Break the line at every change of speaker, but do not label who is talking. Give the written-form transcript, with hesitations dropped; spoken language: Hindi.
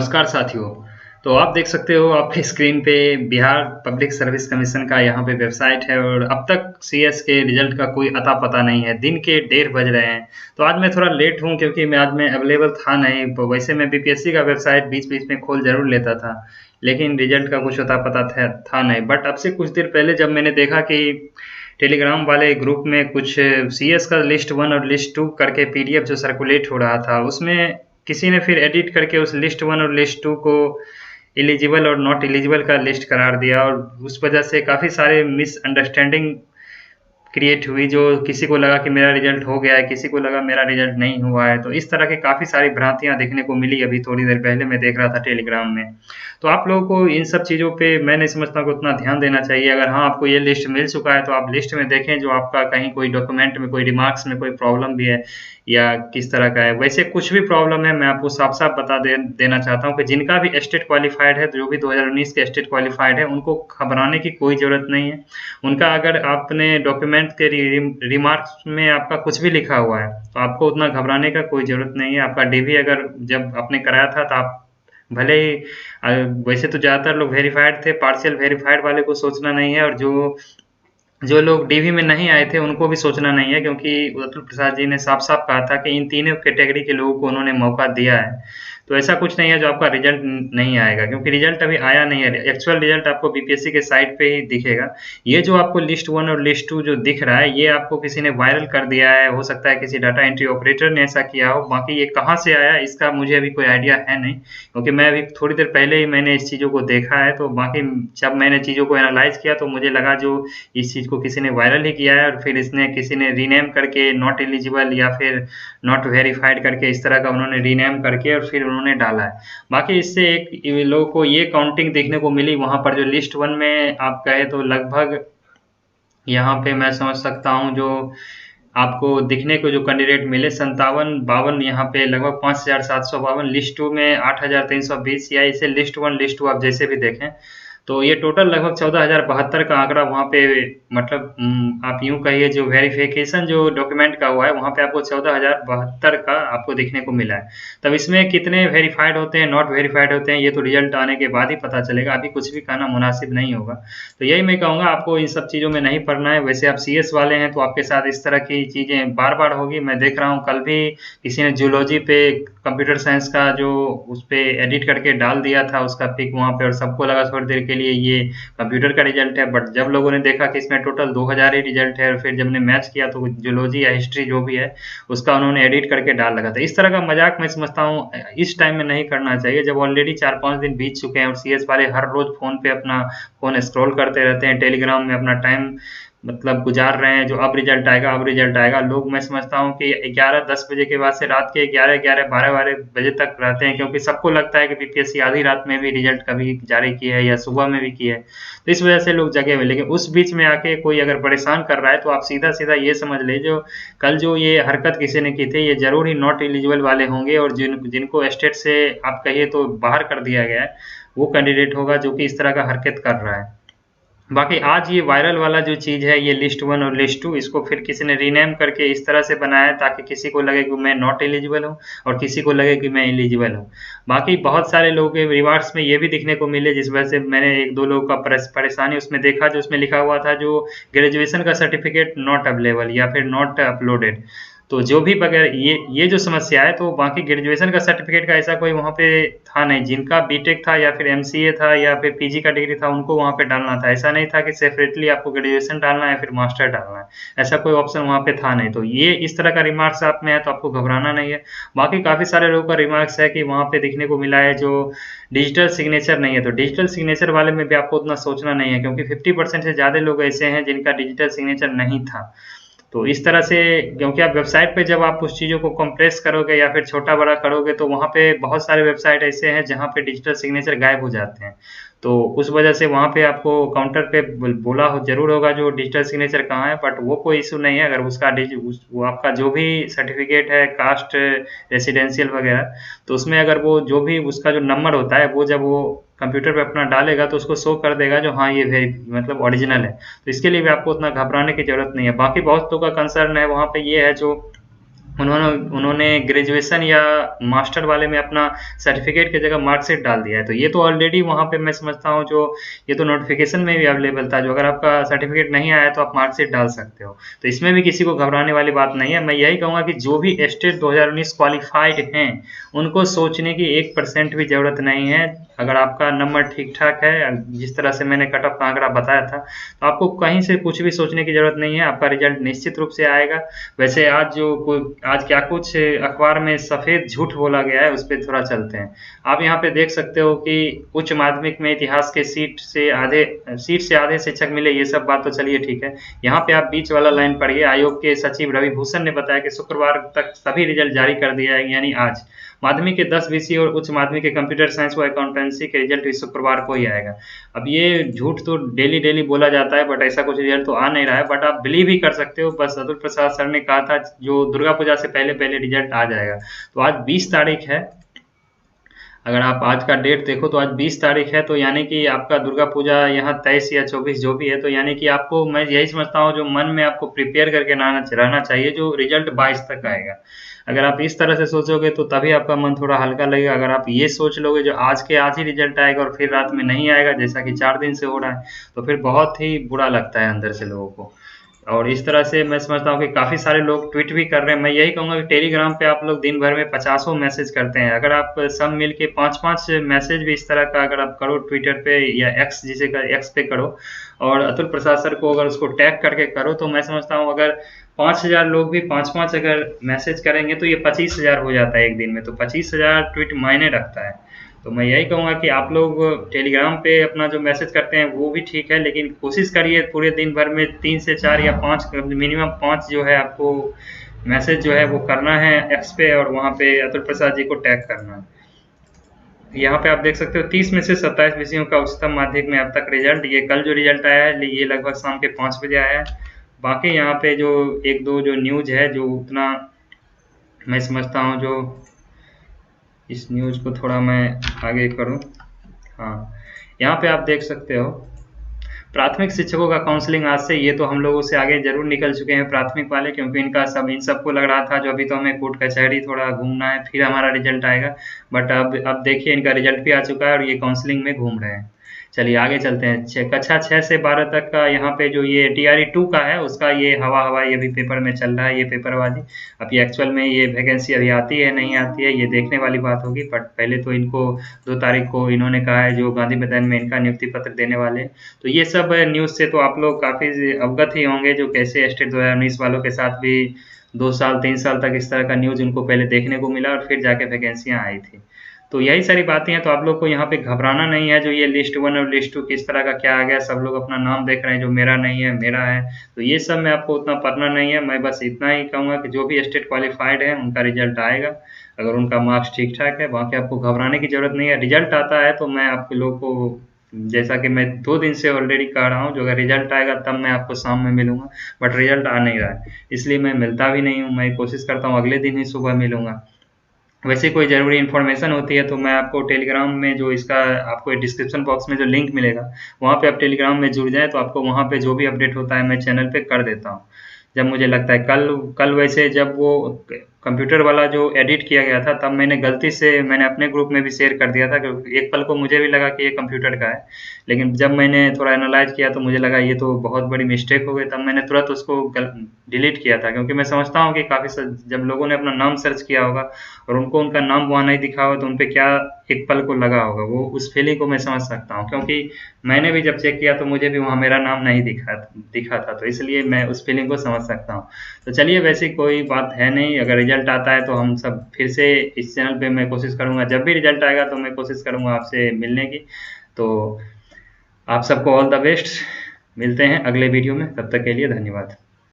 नमस्कार साथियों। तो आप देख सकते हो आपके स्क्रीन पे बिहार पब्लिक सर्विस कमीशन का यहाँ पे वेबसाइट है और अब तक सीएस के रिजल्ट का कोई अता पता नहीं है। दिन के 1:30 बज रहे हैं। तो आज मैं थोड़ा लेट हूँ क्योंकि मैं आज मैं अवेलेबल था नहीं। वैसे मैं बीपीएससी का वेबसाइट बीच-बीच में खोल ज़रूर लेता था, लेकिन रिजल्ट का कुछ अता पता था नहीं। बट अब से कुछ देर पहले जब मैंने देखा कि टेलीग्राम वाले ग्रुप में कुछ सीएस का लिस्ट 1 और लिस्ट 2 करके पीडीएफ जो सर्कुलेट हो रहा था, उसमें किसी ने फिर एडिट करके उस लिस्ट 1 और लिस्ट 2 को एलिजिबल और नॉट एलिजिबल का लिस्ट करार दिया और उस वजह से काफ़ी सारे मिसअंडरस्टैंडिंग क्रिएट हुई। जो किसी को लगा कि मेरा रिजल्ट हो गया है, किसी को लगा मेरा रिजल्ट नहीं हुआ है। तो इस तरह की काफ़ी सारी भ्रांतियाँ देखने को मिली। अभी थोड़ी देर पहले मैं देख रहा था टेलीग्राम में। तो आप लोगों को इन सब चीज़ों पे मैं नहीं समझता कि उतना ध्यान देना चाहिए। अगर हाँ, आपको ये लिस्ट मिल चुका है तो आप लिस्ट में देखें जो आपका कहीं कोई डॉक्यूमेंट में कोई रिमार्क्स में कोई प्रॉब्लम भी है या किस तरह का है। वैसे कुछ भी प्रॉब्लम है मैं आपको साफ-साफ बता देना चाहता हूँ कि जिनका भी स्टेट क्वालिफाइड है, जो भी 2019 के स्टेट क्वालिफाइड है, उनको घबराने की कोई ज़रूरत नहीं है। उनका अगर आपने डॉक्यूमेंट के रिमार्क्स में आपका कुछ भी लिखा हुआ है, तो आपको उतना घबराने का कोई ज़रूरत नहीं है। आपका डीवी अगर जब आपने कराया था तो आप भले ही वैसे तो ज़्यादातर लोग वेरिफाइड थे, पार्शियल वेरिफाइड वाले को सोचना नहीं है और जो जो लोग डीवी में नहीं आए थे उनको भी सोचना नहीं है, क्योंकि अतुल प्रसाद जी ने साफ-साफ कहा था कि इन तीनों कैटेगरी के लोगों को उन्होंने मौका दिया है। तो ऐसा कुछ नहीं है जो आपका रिजल्ट नहीं आएगा, क्योंकि रिजल्ट अभी आया नहीं है। एक्चुअल रिजल्ट आपको बीपीएससी के साइट पे ही दिखेगा। ये जो आपको लिस्ट 1 और लिस्ट 2 जो दिख रहा है, ये आपको किसी ने वायरल कर दिया है, हो सकता है किसी डाटा एंट्री ऑपरेटर ने ऐसा किया हो। बाकी ये कहाँ से आया इसका मुझे अभी कोई आइडिया है नहीं, क्योंकि मैं अभी थोड़ी देर पहले ही मैंने इस चीज़ों को देखा है। तो बाकी जब मैंने चीज़ों को एनालाइज़ किया तो मुझे लगा जो इस चीज़ को किसी ने वायरल ही किया है और फिर इसने किसी ने रीनेम करके नॉट एलिजिबल या फिर नॉट वेरिफाइड करके इस तरह का उन्होंने रीनेम करके और फिर उन्होंने डाला है। बाकी इससे एक लोगों को ये काउंटिंग देखने को मिली वहाँ पर जो लिस्ट 1 में आप कहे तो लगभग यहाँ पे मैं समझ सकता हूँ जो आपको दिखने को जो कैंडिडेट मिले 57-52 यहाँ पे लगभग 5752, लिस्ट 2 में 8320 या इसे लिस्ट 1 लिस्ट 2 आप जैसे भी देखें। तो ये टोटल लगभग 14,072 का आंकड़ा वहाँ पे मतलब आप यूँ कहिए जो वेरिफिकेशन जो डॉक्यूमेंट का हुआ है वहाँ पे आपको 14,072 का आपको देखने को मिला है। तब इसमें कितने वेरिफाइड होते हैं, नॉट वेरिफाइड होते हैं, ये तो रिजल्ट आने के बाद ही पता चलेगा। अभी कुछ भी कहना मुनासिब नहीं होगा। तो यही मैं कहूँगा आपको इन सब चीज़ों में नहीं पड़ना है। वैसे आप सीएस वाले हैं तो आपके साथ इस तरह की चीज़ें बार-बार होगी। मैं देख रहा हूँ कल भी किसी ने जूलॉजी पे कंप्यूटर साइंस का जो उस पे एडिट करके डाल दिया था उसका पिक वहाँ पे और सबको लगा थोड़ी देर के लिए ये कंप्यूटर का रिजल्ट है। बट जब लोगों ने देखा कि इसमें टोटल 2000 ही रिजल्ट है और फिर जब ने मैच किया तो जूलॉजी या हिस्ट्री जो भी है उसका उन्होंने एडिट करके डाल लगा था। इस तरह का मजाक मैं समझता हूँ इस टाइम में नहीं करना चाहिए, जब ऑलरेडी 4-5 दिन बीत चुके हैं और सीएस वाले हर रोज फोन पे अपना फोन स्क्रॉल करते रहते हैं, टेलीग्राम में अपना टाइम मतलब गुजार रहे हैं जो अब रिजल्ट आएगा, अब रिजल्ट आएगा। लोग मैं समझता हूँ कि 11-10 बजे के बाद से रात के 11-11, 12-12 बजे तक रहते हैं, क्योंकि सबको लगता है कि बीपीएससी आधी रात में भी रिजल्ट कभी जारी की है या सुबह में भी की है। तो इस वजह से लोग जगे हुए। लेकिन उस बीच में आके कोई अगर परेशान कर रहा है तो आप सीधा-सीधा ये समझ लीजिए जो कल जो ये हरकत किसी ने की थी ये ज़रूर ही नॉट एलिजिबल वाले होंगे और जिनको स्टेट से आप कहिए तो बाहर कर दिया गया है, वो कैंडिडेट होगा जो कि इस तरह का हरकत कर रहा है। बाकी आज ये वायरल वाला जो चीज़ है ये लिस्ट 1 और लिस्ट 2 इसको फिर किसी ने रीनेम करके इस तरह से बनाया है ताकि किसी को लगे कि मैं नॉट एलिजिबल हूँ और किसी को लगे कि मैं एलिजिबल हूँ। बाकी बहुत सारे लोगों के रिमार्क्स में ये भी दिखने को मिले, जिस वजह से मैंने 1-2 लोगों का परेशानी उसमें देखा जो उसमें लिखा हुआ था जो ग्रेजुएशन का सर्टिफिकेट नॉट अवेलेबल या फिर नॉट अपलोडेड। तो जो भी बगैर ये जो समस्या है तो बाकी ग्रेजुएशन का सर्टिफिकेट का ऐसा कोई वहाँ पे था नहीं। जिनका बीटेक था या फिर एमसीए था या फिर पीजी का डिग्री था उनको वहाँ पे डालना था। ऐसा नहीं था कि सेपरेटली आपको ग्रेजुएशन डालना है या फिर मास्टर डालना है, ऐसा कोई ऑप्शन वहाँ पे था नहीं। तो ये इस तरह का रिमार्क्स आप में है तो आपको घबराना नहीं है। बाकी काफ़ी सारे लोगों का रिमार्क्स है कि वहाँ पे देखने को मिला है जो डिजिटल सिग्नेचर नहीं है। तो डिजिटल सिग्नेचर वाले में भी आपको उतना सोचना नहीं है, क्योंकि 50% से ज़्यादा लोग ऐसे हैं जिनका डिजिटल सिग्नेचर नहीं था। तो इस तरह से क्योंकि आप वेबसाइट पे जब आप उस चीज़ों को कंप्रेस करोगे या फिर छोटा-बड़ा करोगे तो वहाँ पे बहुत सारे वेबसाइट ऐसे हैं जहाँ पे डिजिटल सिग्नेचर गायब हो जाते हैं। तो उस वजह से वहाँ पे आपको काउंटर पे बोला हो ज़रूर होगा जो डिजिटल सिग्नेचर कहाँ है, बट वो कोई इश्यू नहीं है। अगर उसका वो आपका जो भी सर्टिफिकेट है कास्ट, रेसिडेंशियल वगैरह, तो उसमें अगर वो जो भी उसका जो नंबर होता है वो जब वो कंप्यूटर पे अपना डालेगा तो उसको शो कर देगा जो हाँ ये मतलब ओरिजिनल है। तो इसके लिए भी आपको उतना घबराने की ज़रूरत नहीं है। बाकी बहुत लोगों का कंसर्न है वहाँ पे ये है जो उन्होंने उन्होंने ग्रेजुएशन या मास्टर वाले में अपना सर्टिफिकेट की जगह मार्कशीट डाल दिया है। तो ये तो ऑलरेडी वहाँ पे मैं समझता हूँ जो ये तो नोटिफिकेशन में भी अवेलेबल था, जो अगर आपका सर्टिफिकेट नहीं आया तो आप मार्कशीट डाल सकते हो। तो इसमें भी किसी को घबराने वाली बात नहीं है। मैं यही कहूँगा कि जो भी स्टेट 2019 क्वालिफाइड हैं, उनको सोचने की 1% भी ज़रूरत नहीं है। अगर आपका नंबर ठीक-ठाक है, जिस तरह से मैंने कट ऑफ का आंकड़ा बताया था, तो आपको कहीं से कुछ भी सोचने की ज़रूरत नहीं है। आपका रिज़ल्ट निश्चित रूप से आएगा। वैसे आज क्या कुछ अखबार में सफ़ेद झूठ बोला गया है, उस पे थोड़ा चलते हैं। आप यहाँ पे देख सकते हो कि उच्च माध्यमिक में इतिहास के सीट से आधे शिक्षक मिले, ये सब बात तो चलिए ठीक है। यहाँ पे आप बीच वाला लाइन पढ़िए। आयोग के सचिव रवि भूषण ने बताया कि शुक्रवार तक सभी रिजल्ट जारी कर दिया है, यानी आज। माध्यमिक के 10 विषय और उच्च माध्यमिक के कंप्यूटर साइंस व अकाउंटेंसी के रिजल्ट इस शुक्रवार को ही आएगा। अब ये झूठ तो डेली बोला जाता है, बट ऐसा कुछ रिजल्ट तो आ नहीं रहा है, बट आप बिलीव ही कर सकते हो। बस अतुल प्रसाद सर ने कहा था जो दुर्गा पूजा से पहले रिजल्ट आ जाएगा। तो आज 20 तारीख है। अगर आप आज का डेट देखो तो आज 20 तारीख है, तो यानी कि आपका दुर्गा पूजा यहाँ 23 या 24 जो भी है, तो यानी कि आपको मैं यही समझता हूँ जो मन में आपको प्रिपेयर करके रहना चाहिए, जो रिजल्ट 22 तक आएगा। अगर आप इस तरह से सोचोगे तो तभी आपका मन थोड़ा हल्का लगेगा। अगर आप ये सोच लोगे जो आज के आज ही रिजल्ट आएगा और फिर रात में नहीं आएगा, जैसा कि 4 दिन से हो रहा है, तो फिर बहुत ही बुरा लगता है अंदर से लोगों को। और इस तरह से मैं समझता हूँ कि काफ़ी सारे लोग ट्वीट भी कर रहे हैं। मैं यही कहूँगा कि टेलीग्राम पे आप लोग दिन भर में 50 मैसेज करते हैं। अगर आप सब मिल के 5-5 मैसेज भी इस तरह का अगर आप करो ट्विटर पे या एक्स पे करो, और अतुल प्रसाद सर को अगर उसको टैग करके करो, तो मैं समझता हूँ अगर 5000 लोग भी 5-5 अगर मैसेज करेंगे तो ये 25,000 हो जाता है एक दिन में। तो 25,000 ट्वीट मायने रखता है। तो मैं यही कहूँगा कि आप लोग टेलीग्राम पे अपना जो मैसेज करते हैं वो भी ठीक है, लेकिन कोशिश करिए पूरे दिन भर में 3 से 4 या 5 मिनिमम 5 जो है आपको मैसेज जो है वो करना है एक्स पे, और वहाँ पे अतुल प्रसाद जी को टैग करना है। यहाँ पे आप देख सकते हो 30 में से 27 विषयों का उच्चतम माध्यमिक में अब तक रिजल्ट, ये कल जो रिजल्ट आया है ये लगभग शाम के 5 बजे आया है। बाकी यहाँ पे जो एक दो जो न्यूज है, जो उतना मैं समझता हूँ, जो इस न्यूज को थोड़ा मैं आगे करूँ। हाँ, यहाँ पे आप देख सकते हो प्राथमिक शिक्षकों का काउंसलिंग आज से। ये तो हम लोगों से आगे जरूर निकल चुके हैं प्राथमिक वाले, क्योंकि इन सबको लग रहा था जो अभी तो हमें कोर्ट कचहरी थोड़ा घूमना है फिर हमारा रिजल्ट आएगा। बट अब देखिए इनका रिजल्ट भी आ चुका है और ये काउंसलिंग में घूम रहे हैं। चलिए आगे चलते हैं। कक्षा 6 से 12 तक का यहाँ पे जो ये टीआरई 2 का है उसका ये हवा ये भी पेपर में चल रहा है, ये पेपरबाजी। अब ये एक्चुअल में ये वैकेंसी अभी आती है नहीं आती है ये देखने वाली बात होगी, बट पहले तो इनको 2 तारीख को इन्होंने कहा है जो गांधी मैदान में इनका नियुक्ति पत्र देने वाले हैं। तो ये सब न्यूज़ से तो आप लोग काफ़ी अवगत ही होंगे, जो कैसे स्टेट 2019 वालों के साथ भी 2 साल 3 साल तक इस तरह का न्यूज़ उनको पहले देखने को मिला और फिर जाके वैकेंसियाँ आई थी। तो यही सारी बातें हैं। तो आप लोग को यहाँ पे घबराना नहीं है। जो ये लिस्ट 1 और लिस्ट 2 किस तरह का क्या आ गया, सब लोग अपना नाम देख रहे हैं, जो मेरा नहीं है मेरा है, तो ये सब में आपको उतना पढ़ना नहीं है। मैं बस इतना ही कहूँगा कि जो भी स्टेट क्वालिफाइड है उनका रिजल्ट आएगा, अगर उनका मार्क्स ठीक ठाक है, बाकी आपको घबराने की जरूरत नहीं है। रिजल्ट आता है तो मैं आपके लोग को, जैसा कि मैं 2 दिन से ऑलरेडी कह रहा हूँ, जो अगर रिजल्ट आएगा तब मैं आपको शाम में मिलूंगा, बट रिजल्ट आ नहीं रहा है इसलिए मैं मिलता भी नहीं हूँ। मैं कोशिश करता हूँ अगले दिन ही सुबह मिलूंगा। वैसे कोई ज़रूरी इन्फॉर्मेशन होती है तो मैं आपको टेलीग्राम में जो इसका आपको डिस्क्रिप्शन बॉक्स में जो लिंक मिलेगा, वहाँ पे आप टेलीग्राम में जुड़ जाएँ, तो आपको वहाँ पे जो भी अपडेट होता है मैं चैनल पे कर देता हूँ जब मुझे लगता है। कल वैसे जब वो कंप्यूटर वाला जो एडिट किया गया था, तब मैंने गलती से मैंने अपने ग्रुप में भी शेयर कर दिया था, क्योंकि एक पल को मुझे भी लगा कि ये कंप्यूटर का है, लेकिन जब मैंने थोड़ा एनालाइज किया तो मुझे लगा ये तो बहुत बड़ी मिस्टेक हो गई। तब मैंने तुरंत उसको डिलीट किया था, क्योंकि मैं समझता हूँ कि जब लोगों ने अपना नाम सर्च किया होगा और उनको उनका नाम वहाँ नहीं दिखा होगा तो उन पे क्या एक पल को लगा होगा, वो उस फीलिंग को मैं समझ सकता हूँ, क्योंकि मैंने भी जब चेक किया तो मुझे भी वहाँ मेरा नाम नहीं दिखा था, तो इसलिए मैं उस फीलिंग को समझ सकता हूँ। तो चलिए, वैसी कोई बात है नहीं। अगर रिजल्ट आता है तो हम सब फिर से इस चैनल पे मैं कोशिश करूँगा, जब भी रिजल्ट आएगा तो मैं कोशिश करूँगा आपसे मिलने की। तो आप सबको ऑल द बेस्ट। मिलते हैं अगले वीडियो में, तब तक के लिए धन्यवाद।